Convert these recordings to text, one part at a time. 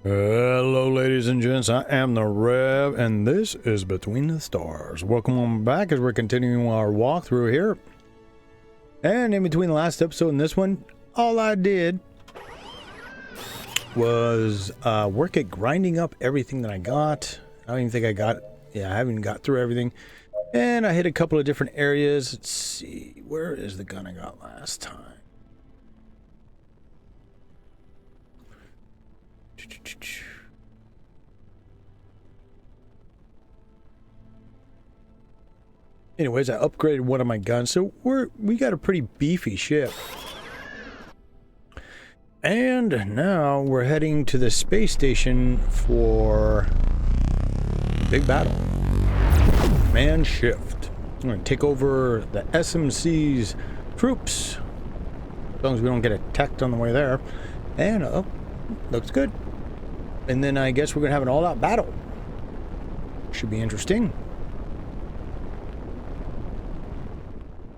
Hello ladies and gents, I am the Rev and this is Between the Stars. Welcome on back as we're continuing our walkthrough here. And in between the last episode and this one, all I did was work at grinding up everything that I got. I don't even think I got, I haven't even got through everything. And I hit a couple of different areas. Let's see, where is the gun I got last time? Anyways, I upgraded one of my guns, so we got a pretty beefy ship. And now we're heading to the space station for a big battle. Command shift. I'm going to take over the SMC's troops, as long as we don't get attacked on the way there. And looks good. And then I guess we're going to have an all-out battle. Should be interesting.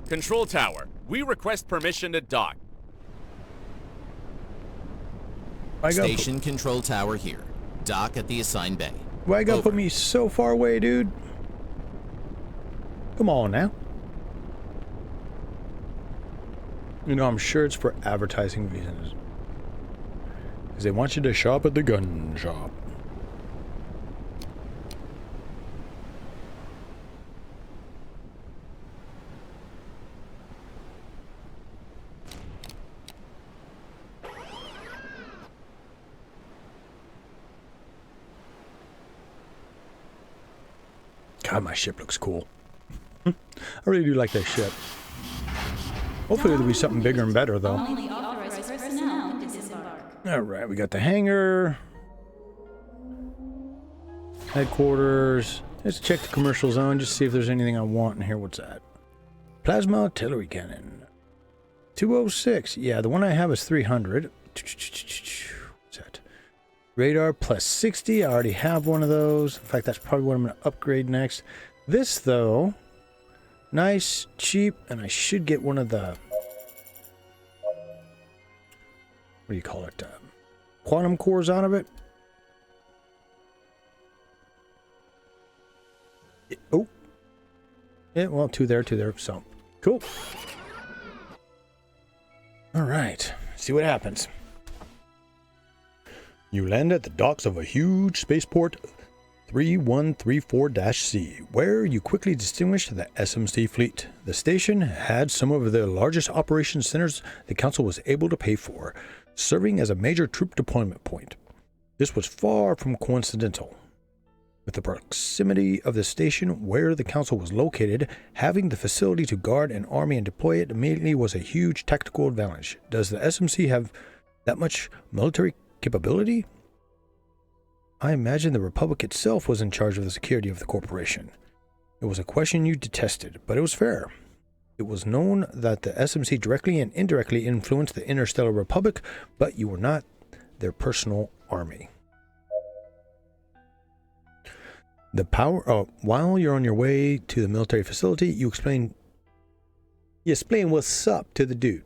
Control tower, we request permission to dock. Station control tower here. Dock at the assigned bay. Why you gotta put me so far away, dude? Come on now. You know, I'm sure it's for advertising reasons. Because they want you to shop at the gun shop. God, my ship looks cool. I really do like that ship. Hopefully there'll be something bigger and better, though. Alright, we got the hangar. Headquarters. Let's check the commercial zone, just see if there's anything I want in here. What's that? Plasma artillery cannon. 206. Yeah, the one I have is 300. What's that? Radar plus 60. I already have one of those. In fact, that's probably what I'm going to upgrade next. This, though, nice, cheap, and I should get one of the... What do you call it? Quantum cores out of it. Oh. Yeah, well, two there. So, cool. All right. See what happens. You land at the docks of a huge spaceport 3134-C, where you quickly distinguish the SMC fleet. The station had some of the largest operations centers the Council was able to pay for, serving as a major troop deployment point. This was far from coincidental. With the proximity of the station where the Council was located, having the facility to guard an army and deploy it immediately was a huge tactical advantage. Does the SMC have that much military capability? I imagine the Republic itself was in charge of the security of the corporation. It was a question you detested, but it was fair. It was known that the SMC directly and indirectly influenced the Interstellar Republic, but you were not their personal army. The power... while you're on your way to the military facility, you explain what's up to the dude.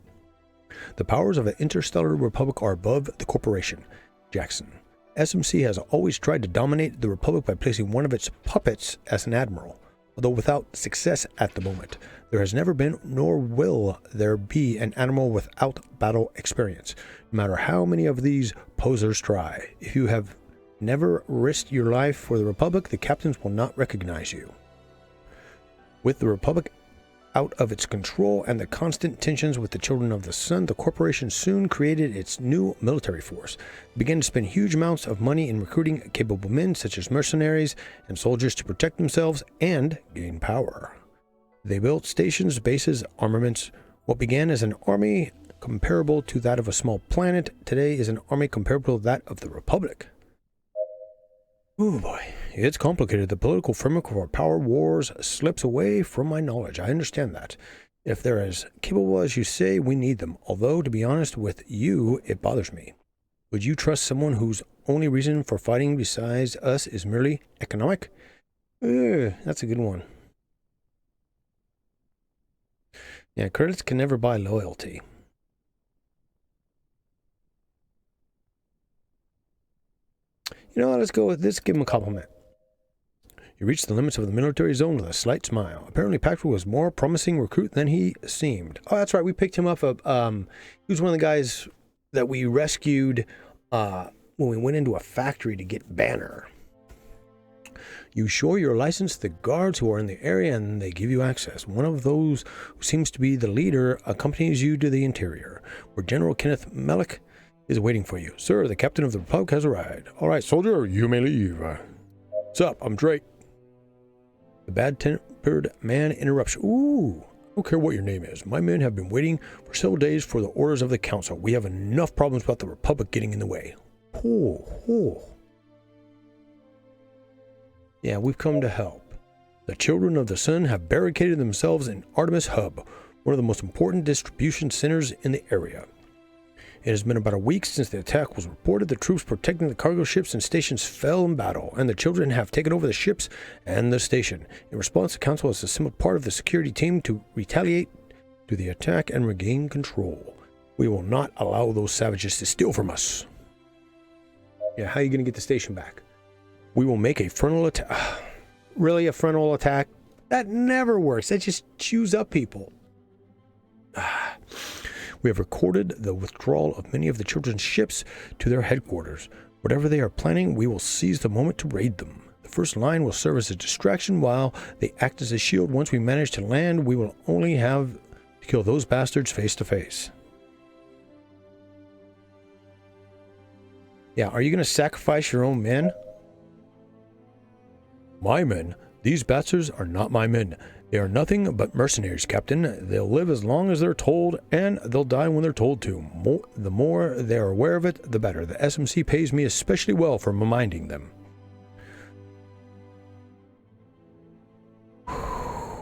The powers of the Interstellar Republic are above the corporation. Jackson. SMC has always tried to dominate the Republic by placing one of its puppets as an admiral, although without success at the moment. There has never been, nor will there be, an admiral without battle experience, no matter how many of these posers try. If you have never risked your life for the Republic, the captains will not recognize you. With the Republic out of its control and the constant tensions with the Children of the Sun, the corporation soon created its new military force. It began to spend huge amounts of money in recruiting capable men such as mercenaries and soldiers to protect themselves and gain power. They built stations, bases, armaments. What began as an army comparable to that of a small planet today is an army comparable to that of the Republic. Oh boy, it's complicated. The political framework of our power wars slips away from my knowledge. I understand that. If they're as capable as you say, we need them. Although, to be honest with you, it bothers me. Would you trust someone whose only reason for fighting besides us is merely economic? That's a good one. Yeah, credits can never buy loyalty. You know what, let's go with this, give him a compliment. He reached the limits of the military zone with a slight smile. Apparently, Patrick was a more promising recruit than he seemed. Oh, that's right, we picked him up. He was one of the guys that we rescued when we went into a factory to get Banner. You show your license to the guards who are in the area and they give you access. One of those who seems to be the leader accompanies you to the interior, where General Kenneth Mellick is waiting for you. Sir, the captain of the Republic has arrived. All right, soldier, you may leave. What's up? I'm Drake. The bad-tempered man interrupts. Ooh, I don't care what your name is. My men have been waiting for several days for the orders of the council. We have enough problems about the Republic getting in the way. Oh. Yeah, we've come to help. The children of the sun have barricaded themselves in Artimis Hub, one of the most important distribution centers in the area. It has been about a week since the attack was reported. The troops protecting the cargo ships and stations fell in battle, and the children have taken over the ships and the station. In response, the council has assembled part of the security team to retaliate to the attack and regain control. We will not allow those savages to steal from us. Yeah, how are you going to get the station back? We will make a frontal attack. Really, a frontal attack? That never works. That just chews up people. We have recorded the withdrawal of many of the children's ships to their headquarters. Whatever they are planning, we will seize the moment to raid them. The first line will serve as a distraction while they act as a shield. Once we manage to land, we will only have to kill those bastards face to face. Yeah, are you going to sacrifice your own men? My men? These bastards are not my men. They are nothing but mercenaries, Captain. They'll live as long as they're told, and they'll die when they're told to. The more they're aware of it, the better. The SMC pays me especially well for reminding them.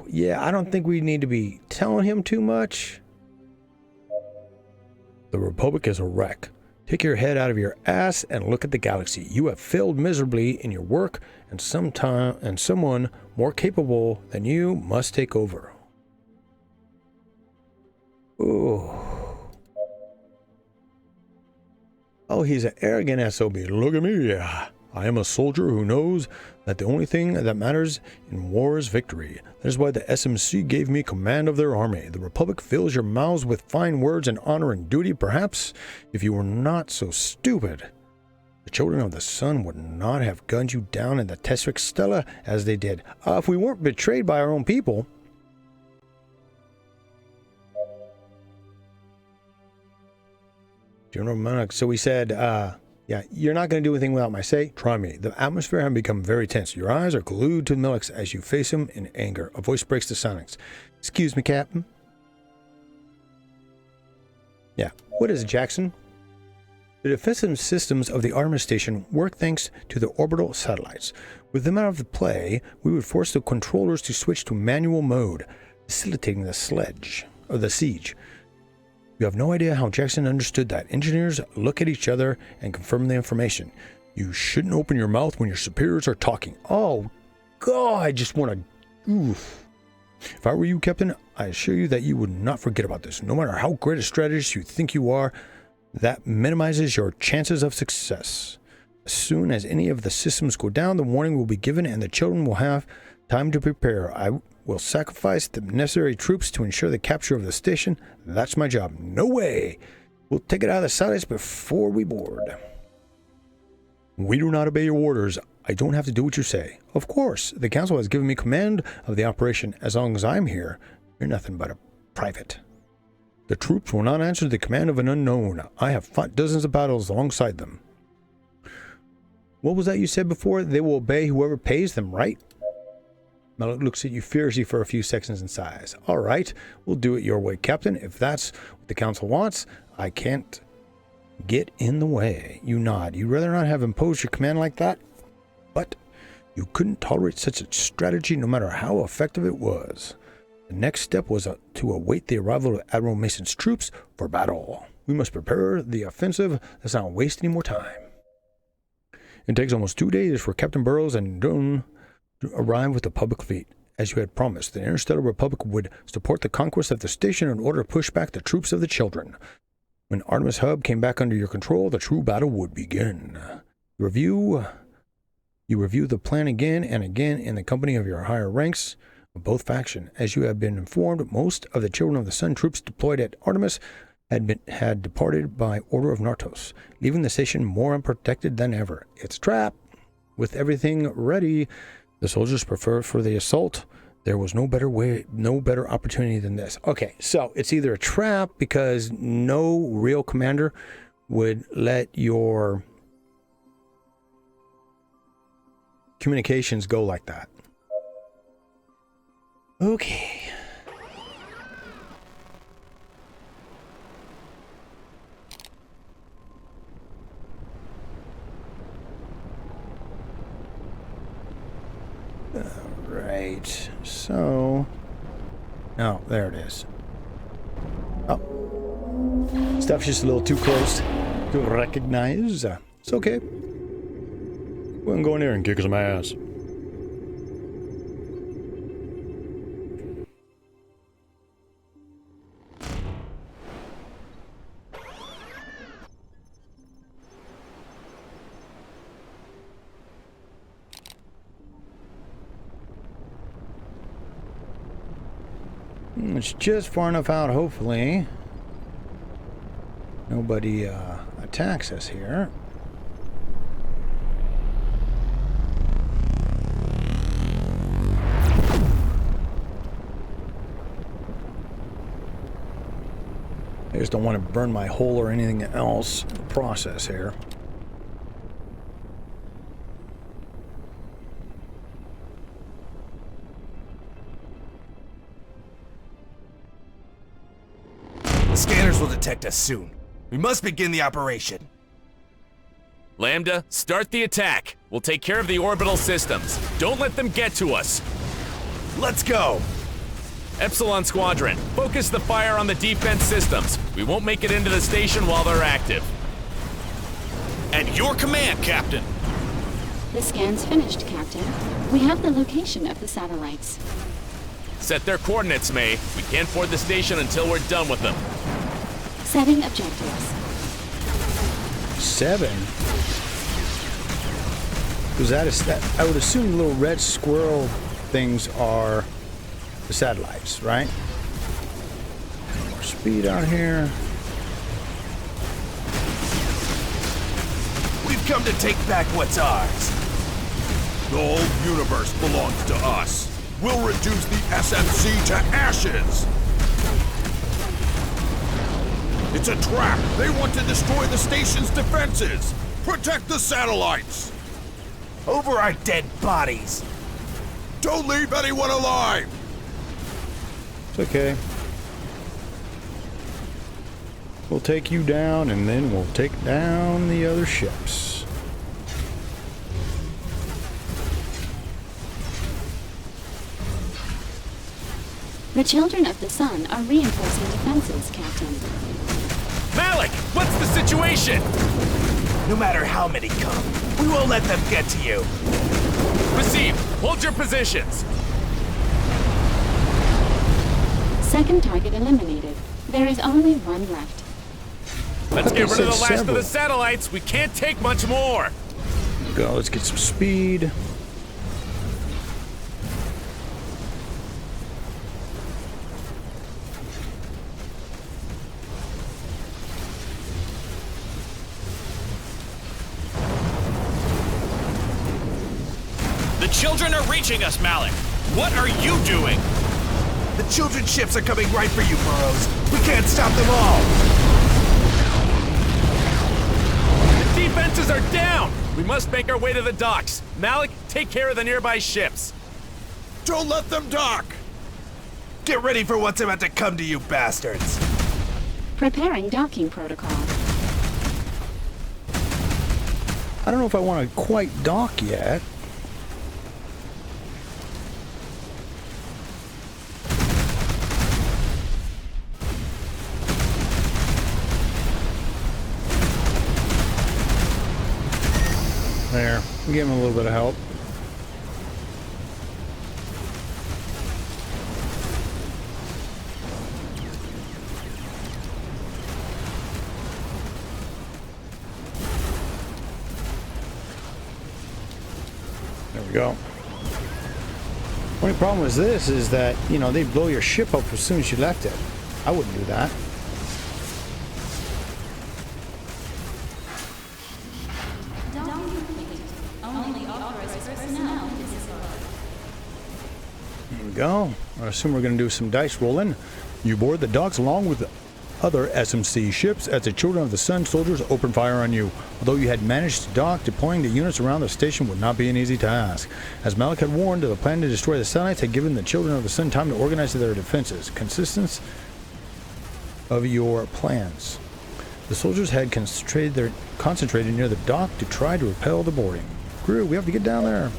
Yeah, I don't think we need to be telling him too much. The Republic is a wreck. Take your head out of your ass and look at the galaxy. You have failed miserably in your work, and someone more capable than you must take over. Ooh. Oh, he's an arrogant SOB. Look at me. I am a soldier who knows that the only thing that matters in war is victory. That is why the SMC gave me command of their army. The Republic fills your mouths with fine words and honor and duty. Perhaps if you were not so stupid, the children of the sun would not have gunned you down in the Tesseric Stella as they did. If we weren't betrayed by our own people. General Monarch, so we said, yeah, you're not going to do anything without my say? Try me. The atmosphere has become very tense. Your eyes are glued to Melix as you face him in anger. A voice breaks the silence. Excuse me, Captain? Yeah. What is it, Jackson? The defensive systems of the Artemis station work thanks to the orbital satellites. With them out of the play, we would force the controllers to switch to manual mode, facilitating the siege. You have no idea how Jackson understood that. Engineers look at each other and confirm the information. You shouldn't open your mouth when your superiors are talking. Oh, God, I just want to... Oof. If I were you, Captain, I assure you that you would not forget about this. No matter how great a strategist you think you are, that minimizes your chances of success. As soon as any of the systems go down, the warning will be given and the children will have time to prepare. I will sacrifice the necessary troops to ensure the capture of the station. That's my job. No way. We'll take it out of the satellites before we board. We do not obey your orders. I don't have to do what you say. Of course, the council has given me command of the operation. As long as I'm here, you're nothing but a private. The troops will not answer the command of an unknown. I have fought dozens of battles alongside them. What was that you said before? They will obey whoever pays them, right? Malik looks at you fiercely for a few seconds and sighs. All right, we'll do it your way, Captain. If that's what the council wants, I can't get in the way. You nod. You'd rather not have imposed your command like that? But you couldn't tolerate such a strategy no matter how effective it was. The next step was to await the arrival of Admiral Mason's troops for battle. We must prepare the offensive. Let's not waste any more time. It takes almost 2 days for Captain Burroughs and Doan to arrive with the public fleet. As you had promised, the Interstellar Republic would support the conquest of the station in order to push back the troops of the children. When Artemis Hub came back under your control, the true battle would begin. You review the plan again and again in the company of your higher ranks of both faction. As you have been informed, most of the Children of the Sun troops deployed at Artemis had departed by order of Nartos, leaving the station more unprotected than ever. It's a trap. With everything ready, the soldiers prepared for the assault. There was no better opportunity than this. Okay, so it's either a trap because no real commander would let your communications go like that. Okay. Right, so, oh, there it is. Oh, stuff's just a little too close to recognize. It's okay. We're gonna go in there and kick some ass. It's just far enough out, hopefully. Nobody attacks us here. I just don't want to burn my hole or anything else in the process here. The scanners will detect us soon. We must begin the operation. Lambda, start the attack. We'll take care of the orbital systems. Don't let them get to us. Let's go! Epsilon Squadron, focus the fire on the defense systems. We won't make it into the station while they're active. At your command, Captain! The scan's finished, Captain. We have the location of the satellites. Set their coordinates, May. We can't board the station until we're done with them. Setting objectives. 7? Was that I would assume the little red squirrel things are the satellites, right? More speed out here. We've come to take back what's ours. The whole universe belongs to us. We'll reduce the SMC to ashes. It's a trap. They want to destroy the station's defenses. Protect the satellites. Over our dead bodies. Don't leave anyone alive. It's okay. We'll take you down and then we'll take down the other ships. The Children of the Sun are reinforcing defenses, Captain. Malik, what's the situation? No matter how many come, we won't let them get to you. Received. Hold your positions. Second target eliminated. There is only one left. Let's get rid of the last of several. the satellites. We can't take much more. Go, let's get some speed. The children are reaching us, Malik. What are you doing? The children's ships are coming right for you, Burrows. We can't stop them all. The defenses are down. We must make our way to the docks. Malik, take care of the nearby ships. Don't let them dock. Get ready for what's about to come to you, bastards. Preparing docking protocol. I don't know if I want to quite dock yet. There, give him a little bit of help. go. Only problem with this is that, you know, they blow your ship up as soon as you left it. I wouldn't do that. There we go. I assume we're going to do some dice rolling. You board the docks along with other SMC ships as the Children of the Sun soldiers open fire on you. Although you had managed to dock, deploying the units around the station would not be an easy task. As Malik had warned, the plan to destroy the Satellites had given the Children of the Sun time to organize their defenses. Consistence of your plans. The soldiers had concentrated near the dock to try to repel the boarding. Crew, we have to get down there.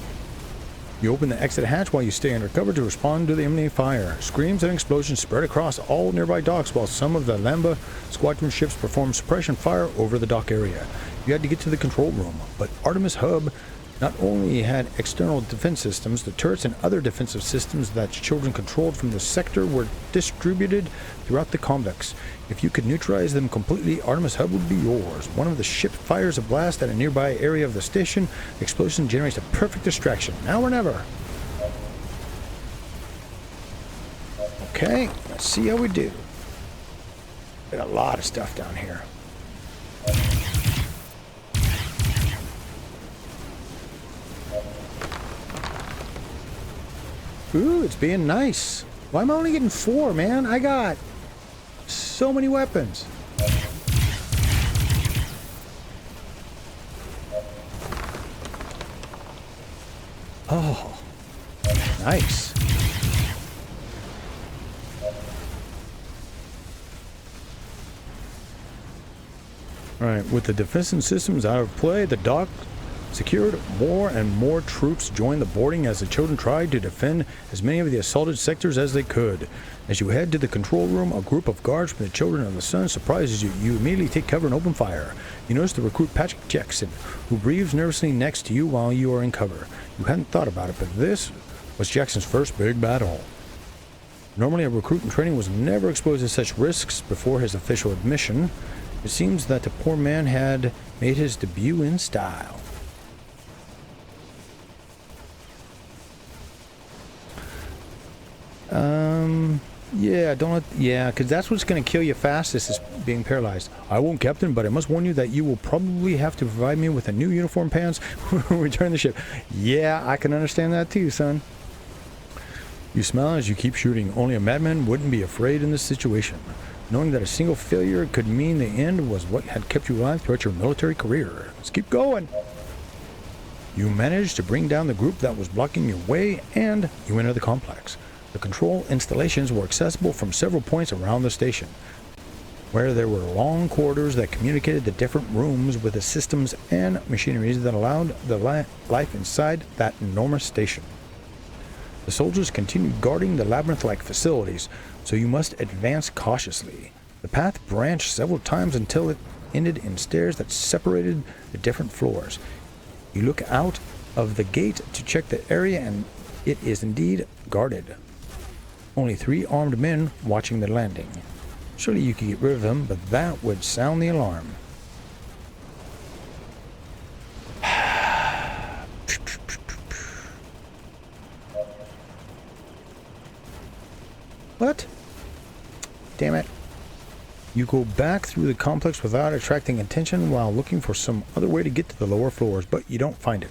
You open the exit hatch while you stay under cover to respond to the enemy fire. Screams and explosions spread across all nearby docks while some of the Lambda squadron ships performed suppression fire over the dock area. You had to get to the control room, but Artimis Hub not only had external defense systems, the turrets and other defensive systems that Children controlled from the sector were distributed throughout the convex. If you could neutralize them completely, Artimis Hub would be yours. One of the ships fires a blast at a nearby area of the station. The explosion generates a perfect distraction. Now or never. Okay, let's see how we do. Got a lot of stuff down here. Ooh, it's being nice. Why am I only getting 4, man? I got so many weapons. Oh, nice. Alright, with the defensive systems out of play, the dock secured, more and more troops joined the boarding as the Children tried to defend as many of the assaulted sectors as they could. As you head to the control room, a group of guards from the Children of the Sun surprises you. You immediately take cover and open fire. You notice the recruit Patrick Jackson, who breathes nervously next to you while you are in cover. You hadn't thought about it, but this was Jackson's first big battle. Normally, a recruit in training was never exposed to such risks before his official admission. It seems that the poor man had made his debut in style. Yeah, because that's what's going to kill you fastest is being paralyzed. I won't, Captain, but I must warn you that you will probably have to provide me with a new uniform pants when we return the ship. Yeah, I can understand that too, son. You smile as you keep shooting. Only a madman wouldn't be afraid in this situation. Knowing that a single failure could mean the end was what had kept you alive throughout your military career. Let's keep going. You managed to bring down the group that was blocking your way, and you enter the complex. The control installations were accessible from several points around the station, where there were long corridors that communicated the different rooms with the systems and machineries that allowed the life inside that enormous station. The soldiers continued guarding the labyrinth-like facilities, so you must advance cautiously. The path branched several times until it ended in stairs that separated the different floors. You look out of the gate to check the area, and it is indeed guarded. Only 3 armed men watching the landing. Surely you could get rid of them, but that would sound the alarm. What? Damn it. You go back through the complex without attracting attention while looking for some other way to get to the lower floors, but you don't find it.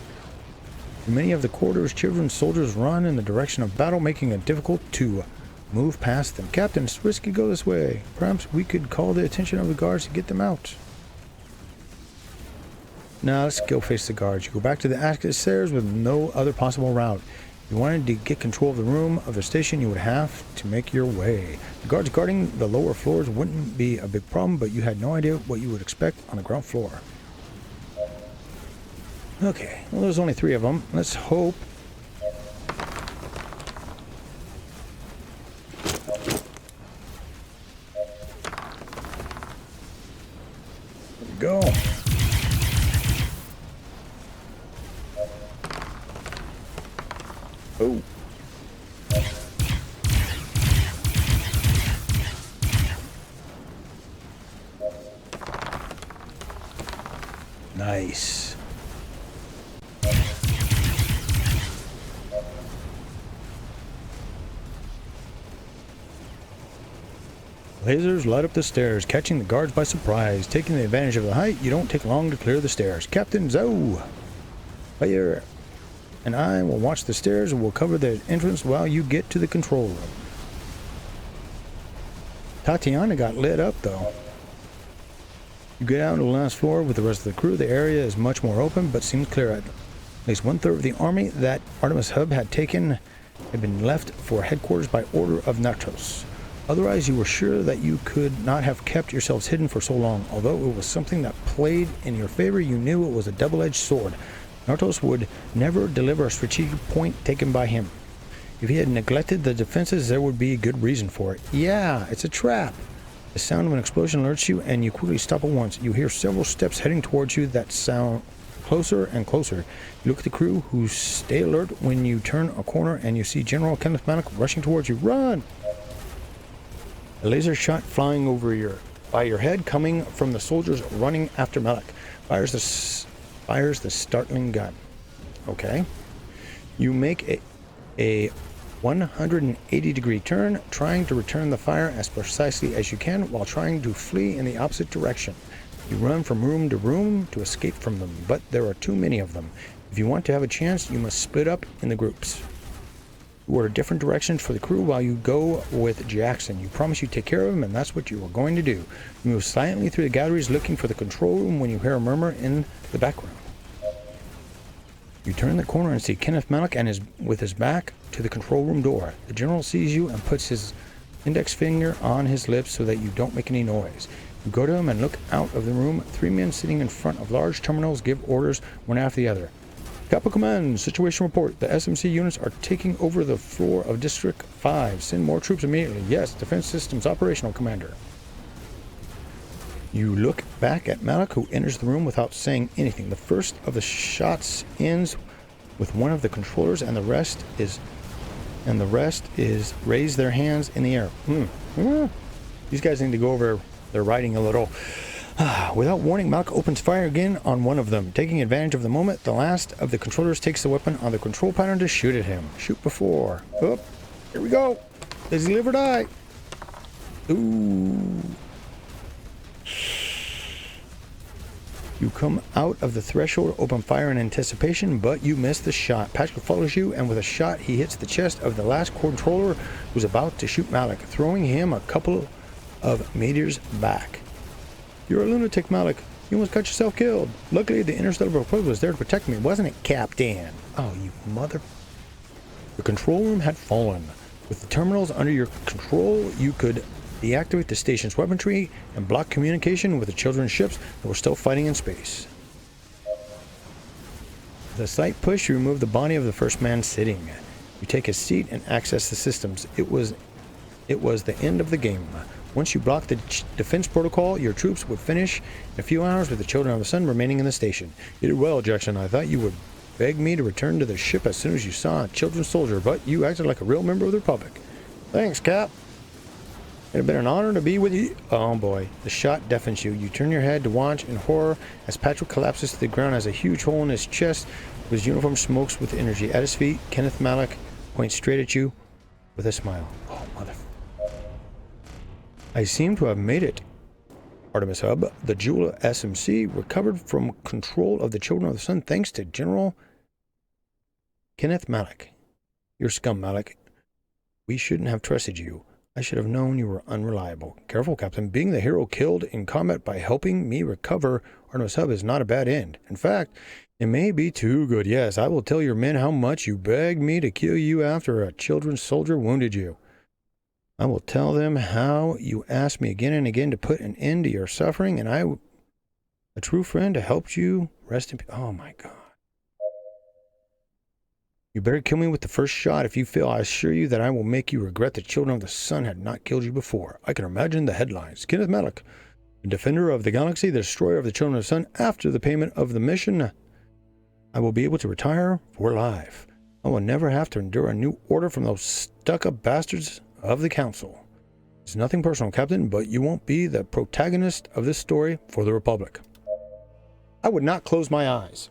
In many of the corridors, Children's soldiers run in the direction of battle, making it difficult to move past them. Captain, it's risky to go this way. Perhaps we could call the attention of the guards to get them out. Now let's go face the guards. You go back to the access stairs with no other possible route. If you wanted to get control of the room of the station, you would have to make your way. The guards guarding the lower floors wouldn't be a big problem, but you had no idea what you would expect on the ground floor. Okay, well there's only 3 of them. Let's hope. There we go. Oh. Nice. Lasers light up the stairs, catching the guards by surprise. Taking the advantage of the height, you don't take long to clear the stairs. Captain Zoe, Fire and I will watch the stairs and will cover the entrance while you get to the control room. Tatiana got lit up though. You get out to the last floor with the rest of the crew. The area is much more open, but seems clear. At least 1/3 of the army that Artimis Hub had taken had been left for headquarters by order of Natos. Otherwise, you were sure that you could not have kept yourselves hidden for so long. Although it was something that played in your favor, you knew it was a double-edged sword. Natos would never deliver a strategic point taken by him. If he had neglected the defenses, there would be a good reason for it. Yeah, it's a trap. The sound of an explosion alerts you, and you quickly stop at once. You hear several steps heading towards you that sound closer and closer. You look at the crew, who stay alert when you turn a corner, and you see General Kenneth Malik rushing towards you. Run! A laser shot flying over by your head, coming from the soldiers running after Malik. Fires the startling gun. Okay. You make a 180-degree turn, trying to return the fire as precisely as you can while trying to flee in the opposite direction. You run from room to room to escape from them, but there are too many of them. If you want to have a chance, you must split up in the groups. You order different directions for the crew while you go with Jackson. You promise you take care of him, and that's what you are going to do. You move silently through the galleries looking for the control room when you hear a murmur in the background. You turn the corner and see Kenneth Malik with his back to the control room door. The general sees you and puts his index finger on his lips so that you don't make any noise. You go to him and look out of the room. 3 men sitting in front of large terminals give orders one after the other. Capital Command, situation report. The SMC units are taking over the floor of District 5. Send more troops immediately. Yes, Defense Systems Operational Commander. You look back at Malik, who enters the room without saying anything. The first of the shots ends with one of the controllers, and the rest is raise their hands in the air. These guys need to go over their writing a little. Without warning, Malik opens fire again on one of them. Taking advantage of the moment, the last of the controllers takes the weapon on the control pattern to shoot at him. Shoot before. Oh, here we go. Does he live or die? Ooh. You come out of the threshold, open fire in anticipation, but you miss the shot. Patrick follows you, and with a shot, he hits the chest of the last controller who's about to shoot Malik, throwing him a couple of meters back. You're a lunatic, Malik. You almost got yourself killed. Luckily, the Interstellar Republic was there to protect me, wasn't it, Captain? Oh, you mother... The control room had fallen. With the terminals under your control, you could deactivate the station's weaponry and block communication with the children's ships that were still fighting in space. With a slight push, you remove the body of the first man sitting. You take a seat and access the systems. It was the end of the game. Once you block the defense protocol, your troops would finish in a few hours with the Children of the Sun remaining in the station. You did well, Jackson. I thought you would beg me to return to the ship as soon as you saw a children's soldier, but you acted like a real member of the Republic. Thanks, Cap. It had been an honor to be with you. Oh boy, the shot deafens you. You turn your head to watch in horror as Patrick collapses to the ground, as a huge hole in his chest. His uniform smokes with energy. At his feet, Kenneth Malik points straight at you with a smile. Oh, mother... I seem to have made it. Artimis Hub, the jewel SMC, recovered from control of the Children of the Sun thanks to General Kenneth Malik. You're scum, Malik. We shouldn't have trusted you. I should have known you were unreliable. Careful, Captain. Being the hero killed in combat by helping me recover Artimis Hub is not a bad end. In fact, it may be too good. Yes, I will tell your men how much you begged me to kill you after a children's soldier wounded you. I will tell them how you asked me again and again to put an end to your suffering, and I, a true friend, to help you rest in peace. Oh my God. You better kill me with the first shot. If you fail, I assure you that I will make you regret the Children of the Sun had not killed you before. I can imagine the headlines. Kenneth Malik, the defender of the galaxy, the destroyer of the Children of the Sun. After the payment of the mission, I will be able to retire for life. I will never have to endure a new order from those stuck-up bastards of the Council. It's nothing personal, Captain, but you won't be the protagonist of this story for the Republic. I would not close my eyes.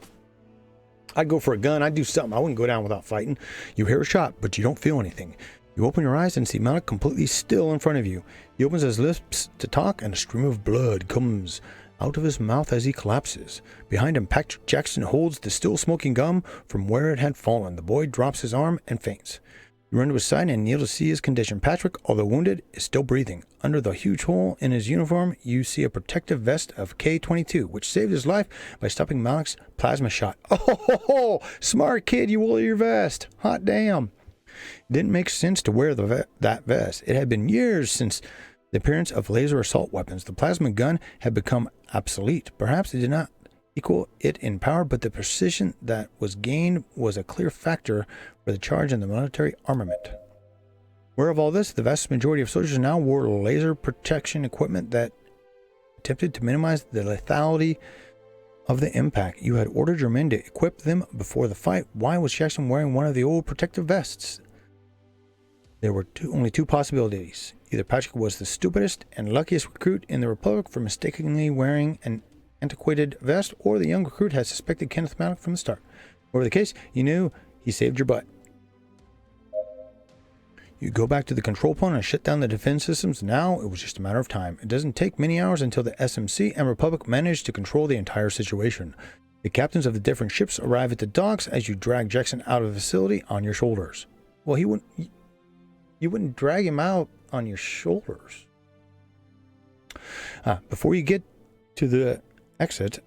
I'd go for a gun. I'd do something. I wouldn't go down without fighting. You hear a shot, but you don't feel anything. You open your eyes and see Malik completely still in front of you. He opens his lips to talk, and a stream of blood comes out of his mouth as he collapses. Behind him, Patrick Jackson holds the still smoking gum from where it had fallen. The boy drops his arm and faints. You run to his side and kneel to see his condition. Patrick, although wounded, is still breathing. Under the huge hole in his uniform, you see a protective vest of K-22, which saved his life by stopping Malik's plasma shot. Oh, smart kid, you wore your vest. Hot damn. It didn't make sense to wear that vest. It had been years since the appearance of laser assault weapons. The plasma gun had become obsolete. Perhaps it did not equal it in power, but the precision that was gained was a clear factor for the charge in the military armament. Aware of all this, the vast majority of soldiers now wore laser protection equipment that attempted to minimize the lethality of the impact. You had ordered your men to equip them before the fight. Why was Jackson wearing one of the old protective vests? There were only two possibilities. Either Patrick was the stupidest and luckiest recruit in the Republic for mistakenly wearing an antiquated vest, or the young recruit had suspected Kenneth Malik from the start. Whatever the case, you knew he saved your butt. You go back to the control point and shut down the defense systems. Now it was just a matter of time. It doesn't take many hours until the SMC and Republic manage to control the entire situation. The captains of the different ships arrive at the docks as you drag Jackson out of the facility on your shoulders. Well, you wouldn't drag him out on your shoulders. Before you get to the exit,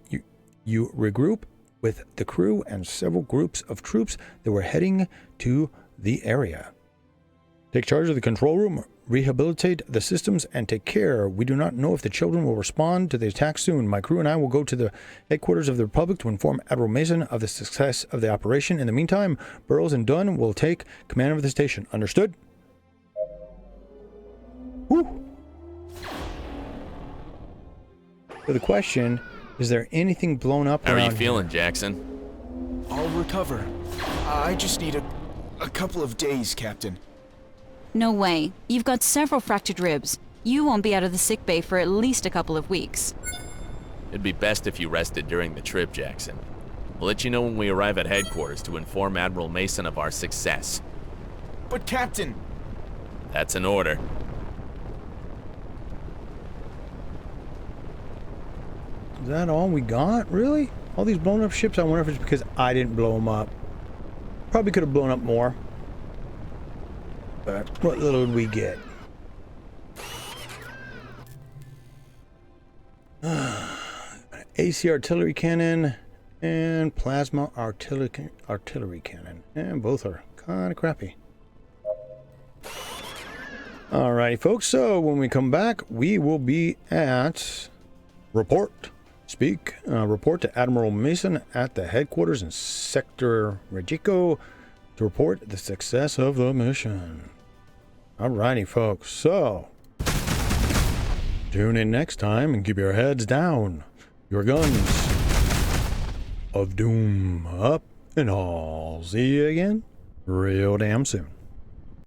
you regroup with the crew and several groups of troops that were heading to the area. Take charge of the control room, rehabilitate the systems, and take care. We do not know if the children will respond to the attack soon. My crew and I will go to the headquarters of the Republic to inform Admiral Mason of the success of the operation. In the meantime, Burroughs and Dunn will take command of the station. Understood? Woo! So the question, is there anything blown up How around are you feeling, here? Jackson? I'll recover. I just need a couple of days, Captain. No way. You've got several fractured ribs. You won't be out of the sickbay for at least a couple of weeks. It'd be best if you rested during the trip, Jackson. We'll let you know when we arrive at headquarters to inform Admiral Mason of our success. But Captain... That's an order. Is that all we got? Really? All these blown up ships? I wonder if it's because I didn't blow them up. Probably could have blown up more. But what little did we get? AC artillery cannon and plasma artillery cannon. And both are kind of crappy. Alrighty, folks. So when we come back, we will be at report to Admiral Mason at the headquarters in Sector Regico to report the success of the mission. Alrighty, folks. So tune in next time and keep your heads down, your guns of doom up, and I'll see you again real damn soon.